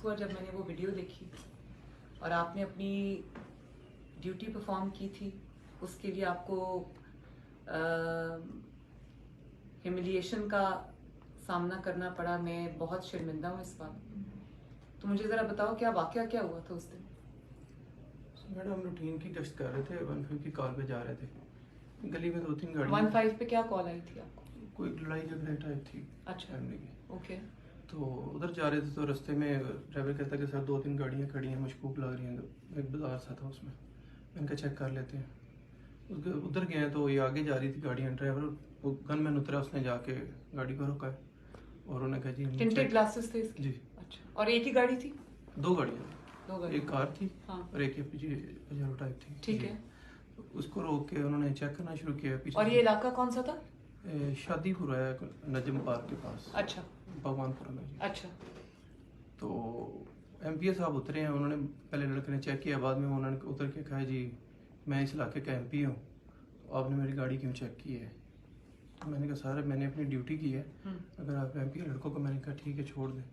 हुआ जब मैंने वो वीडियो देखी और आपने अपनी ड्यूटी परफॉर्म की थी, उसके लिए आपको ह्यूमिलिएशन का सामना करना पड़ा। मैं बहुत शर्मिंदा हूँ इस बात। तो मुझे ज़रा बताओ क्या वाकया क्या हुआ था उस दिन? मैडम हम रूटीन की गश्त कर रहे थे, 15 की कॉल पे जा रहे थे। गली में 2-3 गाड़ी 15 पे क्या कॉल आई थी आपको? कोई लड़ाई झगड़े टाइप थी। अच्छा, फैमिली की। ओके। तो उधर जा रहे थे तो रास्ते में ड्राइवर कहता कि सर 2-3 गाड़ियाँ खड़ी हैं, मशकूक लग रही हैं। एक बाजार सा था उसमें, मैंने कहा चेक कर लेते हैं। उधर गए तो ये आगे जा रही थी गाड़ियाँ। ड्राइवर गनमैन उतरा, उसने जाके गाड़ी को रोका और उन्होंने कहा जी टिंटेड ग्लासेस थे इसके? जी। अच्छा, और एक ही गाड़ी थी? 2 गाड़ियाँ, दो गाड़ी, एक कार थी। हाँ। और एक पजेरो टाइप थी। ठीक है। उसको रोक के उन्होंने चेक करना शुरू किया पीछे। और ये इलाका कौन सा था? शादीपुर है, नजम पार्क के पास। अच्छा, भगवानपुरा में जी। अच्छा। तो एमपीए साहब उतरे हैं, उन्होंने पहले लड़के ने चेक किया, बाद में उन्होंने उतर के कहा जी मैं इस इलाके का एमपी हूँ, तो आपने मेरी गाड़ी क्यों चेक की है? तो मैंने कहा सर मैंने अपनी ड्यूटी की है, अगर आप एमपी लड़कों को, मैंने कहा ठीक है छोड़ दें।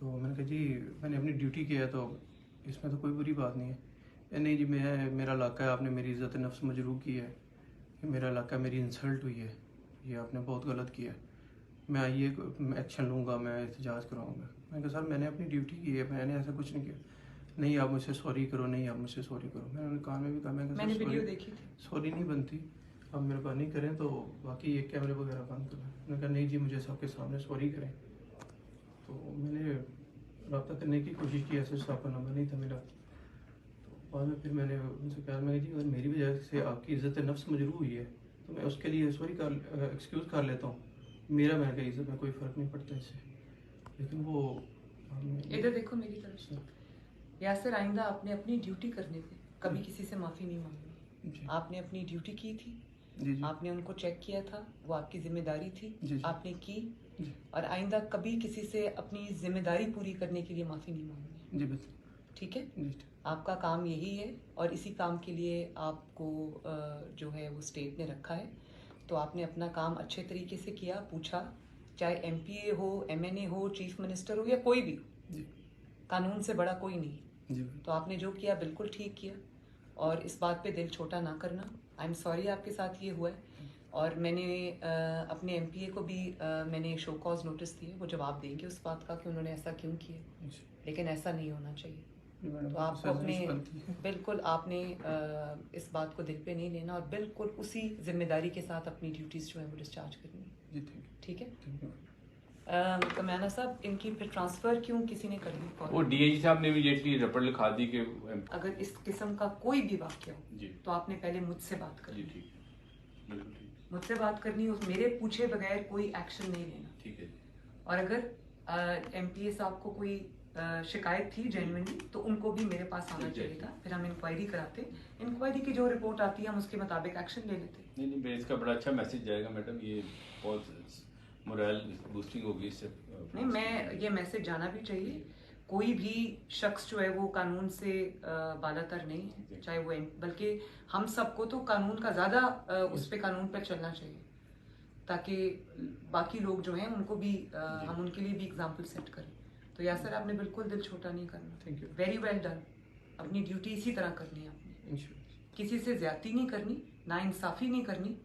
तो मैंने कहा जी मैंने अपनी ड्यूटी की है, तो इसमें तो कोई बुरी बात नहीं है। नहीं जी मेरा इलाका है, आपने मेरी इज़्ज़त नफ्स मजरूह की है, मेरा इलाका, मेरी इंसल्ट हुई है, ये आपने बहुत गलत किया है, मैं आइए एक्शन लूँगा, मैं एहतजाज कराऊँगा। मैंने कहा सर मैंने अपनी ड्यूटी की है, मैंने ऐसा कुछ नहीं किया। नहीं आप मुझसे सॉरी करो, नहीं आप मुझसे सॉरी करो। मैंने कान में भी कहा, मैंने वीडियो देखी थी। सॉरी नहीं बनती, आप मेरे को नहीं करें तो बाकी ये कैमरे वगैरह बंद करें। मैंने कहा नहीं जी मुझे सबके सामने सॉरी करें। तो मैंने रब्ता करने की कोशिश की, ऐसे साहब का नंबर नहीं था मेरा। तो बाद में फिर मैंने उनसे कहा, मैं जी अगर मेरी वजह से आपकी इज़्ज़त नफ्स मजरूह हुई है तो मैं उसके लिए सॉरी कर एक्सक्यूज़ कर लेता हूँ, मेरा मैंने कहा इज़्ज़त में कोई फ़र्क नहीं पड़ता इससे। लेकिन वो इधर देखो मेरी तरफ से, यासिर आइंदा आपने अपनी ड्यूटी करने पे कभी किसी से माफ़ी नहीं मांगी। आपने अपनी ड्यूटी की थी जी। आपने उनको चेक किया था, वो आपकी जिम्मेदारी थी जी। आपने की और आइंदा कभी किसी से अपनी जिम्मेदारी पूरी करने के लिए माफ़ी नहीं मांगी। जी बिल्कुल। ठीक है जी। आपका काम यही है और इसी काम के लिए आपको जो है वो स्टेट ने रखा है। तो आपने अपना काम अच्छे तरीके से किया, पूछा, चाहे एमपीए हो, एमएनए हो, चीफ मिनिस्टर हो या कोई भी हो, कानून से बड़ा कोई नहीं। तो आपने जो किया बिल्कुल ठीक किया और इस बात पे दिल छोटा ना करना। आई एम सॉरी आपके साथ ये हुआ है और मैंने अपने एमपीए को भी मैंने शो कॉज नोटिस दिए, वो जवाब देंगे उस बात का कि उन्होंने ऐसा क्यों किया, लेकिन ऐसा नहीं होना चाहिए। तो आपको अपने बिल्कुल आपने इस बात को दिल पे नहीं लेना और बिल्कुल उसी जिम्मेदारी के साथ अपनी ड्यूटीज़ जो है वो डिस्चार्ज करनी है। ठीक है। कमाना साहब इनकी फिर ट्रांसफ़र क्यों किसी ने कर दी? वो डीआईजी साहब ने इमीडिएटली रिपोर्ट लिखा दी कि अगर इस किस्म का कोई भी वाक्य हो तो आपने पहले मुझसे बात करनी, मुझसे बात करनी, उस मेरे पूछे बगैर कोई एक्शन नहीं लेना। ठीक है। और अगर एमपीए साहब को कोई शिकायत थी जेन्युइनली तो उनको भी मेरे पास आना चाहिए था, फिर हम इंक्वायरी कराते, इंक्वायरी की जो रिपोर्ट आती है हम उसके मुताबिक एक्शन ले लेते। नहीं इसका बड़ा अच्छा मैसेज जाएगा मैडम, ये बहुत मोरल बूस्टिंग होगी इससे। नहीं मैं ये मैसेज जाना भी चाहिए, कोई भी शख्स जो है वो कानून से बालातर नहीं है, चाहे वो बल्कि हम सबको तो कानून का ज़्यादा उस पर कानून पर चलना चाहिए ताकि बाकी लोग जो हैं उनको भी हम उनके लिए भी एग्जाम्पल सेट करें। तो यासर आपने बिल्कुल दिल छोटा नहीं करना। Thank you. Very well done. अपनी ड्यूटी इसी तरह करनी है आपने, किसी से ज्यादती नहीं करनी, ना इंसाफी नहीं करनी,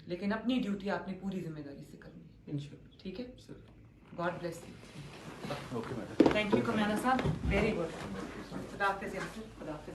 लेकिन अपनी ड्यूटी आपने पूरी जिम्मेदारी से करनी है। ठीक है, God bless you. Okay madam, thank you कमाना साहब, वेरी गुड। खुदा हाफिज़ यासर, खुदा हाफिज़।